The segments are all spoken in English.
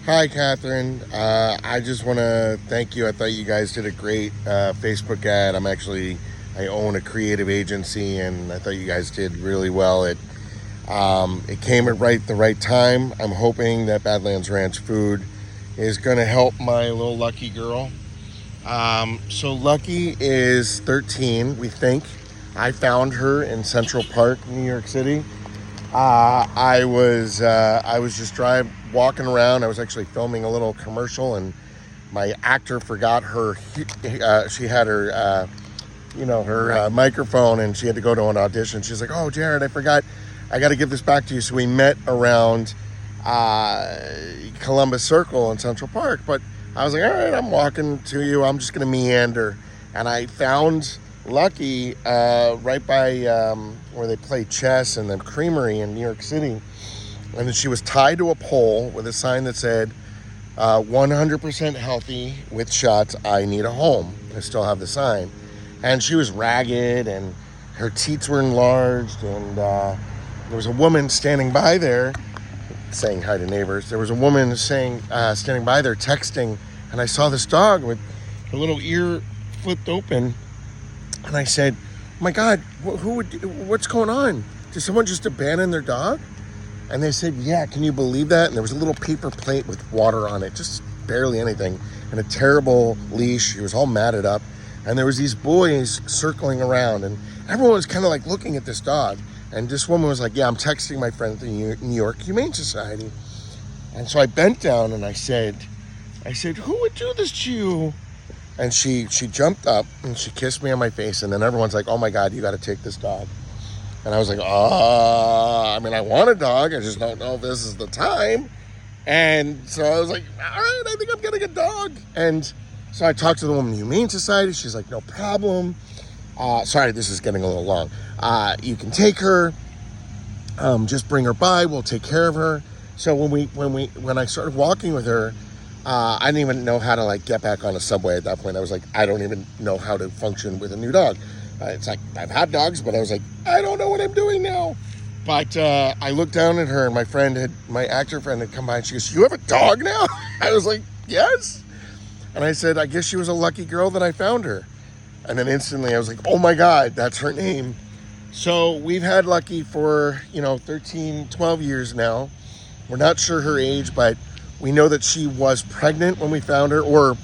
Hi, Catherine. I just want to thank you. I thought you guys did a great Facebook ad. I own a creative agency, and I thought you guys did really well. It came at the right time. I'm hoping that Badlands Ranch food is going to help my little Lucky girl. So Lucky is 13, we think. I found her in Central Park, New York City. I was just walking around. I was actually filming a little commercial, and my actor forgot her. She had her, her microphone, and she had to go to an audition. She's like, "Oh, Jared, I forgot. I got to give this back to you." So we met around uh, Columbus Circle in Central Park. But I was like, "All right, I'm walking to you. I'm just gonna meander," and I found Lucky right by where they play chess in the Creamery in New York City. And then she was tied to a pole with a sign that said, 100% healthy with shots, I need a home. I still have the sign. And she was ragged, and her teats were enlarged, and there was a woman standing by there saying hi to neighbors. There was a woman standing by there texting, and I saw this dog with her little ear flipped open. And I said, "Oh my God, what's going on? Did someone just abandon their dog?" And they said, "Yeah, can you believe that?" And there was a little paper plate with water on it, just barely anything, and a terrible leash. She was all matted up. And there was these boys circling around, and everyone was kind of like looking at this dog. And this woman was like, "Yeah, I'm texting my friend at the New York Humane Society." And so I bent down and I said, "Who would do this to you?" And she jumped up and she kissed me on my face. And then everyone's like, "Oh my God, you got to take this dog." And I was like, I want a dog. I just don't know if this is the time. And so I was like, all right, I think I'm getting a dog. And so I talked to the woman in the Humane Society. She's like, "No problem. Sorry, this is getting a little long. You can take her. Just bring her by. We'll take care of her." So when I started walking with her, I didn't even know how to get back on a subway at that point. I was like, I don't even know how to function with a new dog. It's like, I've had dogs, but I was like, I don't know what I'm doing now. But I looked down at her, and my actor friend had come by, and she goes, "You have a dog now?" I was like, "Yes." And I said, "I guess she was a lucky girl that I found her." And then instantly I was like, "Oh my God, that's her name." So we've had Lucky for, 13, 12 years now. We're not sure her age, but we know that she was pregnant when we found her, or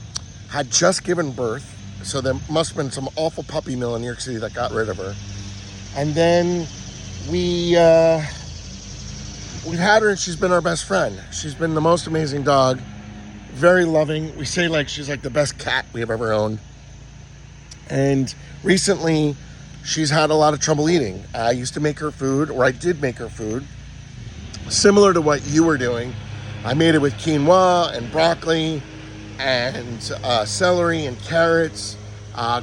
had just given birth. So there must have been some awful puppy mill in New York City that got rid of her. And then we've had her, and she's been our best friend. She's been the most amazing dog, very loving. We say she's like the best cat we have ever owned. And recently, she's had a lot of trouble eating. I used to make her food, or I did make her food, similar to what you were doing. I made it with quinoa and broccoli and celery and carrots,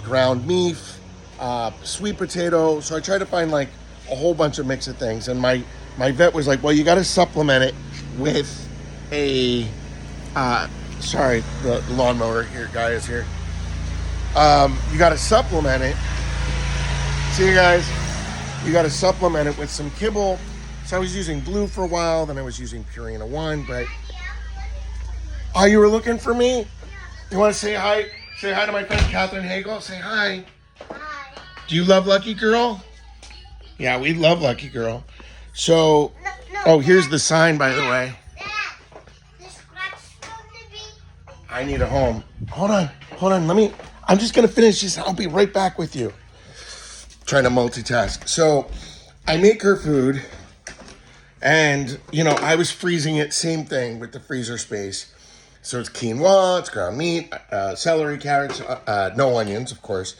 ground beef, sweet potato. So I tried to find a whole bunch of mix of things. And my vet was like, "Well, you got to supplement it with a," sorry, the lawnmower guy is here. You got to supplement it. See you guys. You got to supplement it with some kibble. So I was using Blue for a while, then I was using Purina One, but... Oh, you were looking for me? You want to say hi? Say hi to my friend Katherine Heigl. Say hi. Hi. Do you love Lucky Girl? Yeah, we love Lucky Girl. So, here's the sign, by the way. I need a home. Hold on. I'm just going to finish this. I'll be right back with you. Trying to multitask. So, I make her food. And, I was freezing it, same thing with the freezer space. So it's quinoa, it's ground meat, celery, carrots, no onions, of course,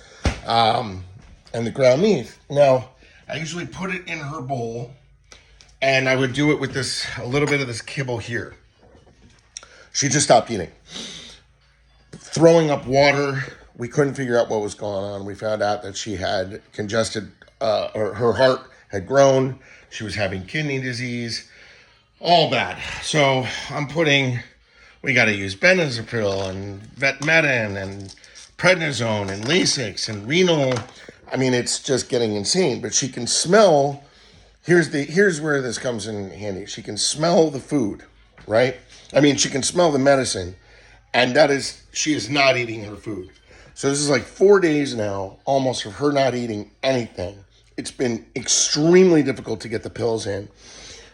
and the ground meat. Now, I usually put it in her bowl, and I would do it with a little bit of this kibble here. She just stopped eating. Throwing up water, we couldn't figure out what was going on. We found out that she had congested, or her heart had grown. She was having kidney disease, all that. So we got to use benzopril and vetmedin and prednisone and Lasix and renal. I mean, it's just getting insane. But she can smell. Here's where this comes in handy. She can smell the food, right? I mean, she can smell the medicine, and she is not eating her food. So this is like 4 days now, almost, of her not eating anything. It's been extremely difficult to get the pills in.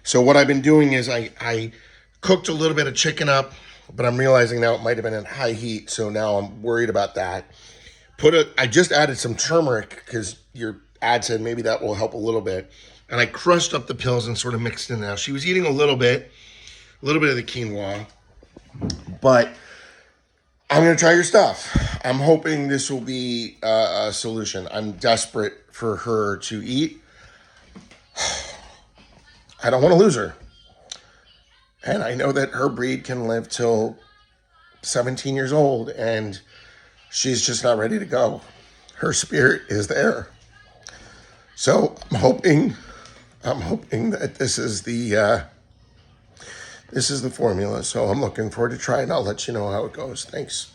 So what I've been doing is I cooked a little bit of chicken up, but I'm realizing now it might have been at high heat, so now I'm worried about that. I just added some turmeric because your ad said maybe that will help a little bit. And I crushed up the pills and sort of mixed in now. She was eating a little bit of the quinoa, but I'm going to try your stuff. I'm hoping this will be a solution. I'm desperate for her to eat. I don't want to lose her. And I know that her breed can live till 17 years old, and she's just not ready to go. Her spirit is there. So I'm hoping that this is the formula. So I'm looking forward to trying. I'll let you know how it goes. Thanks.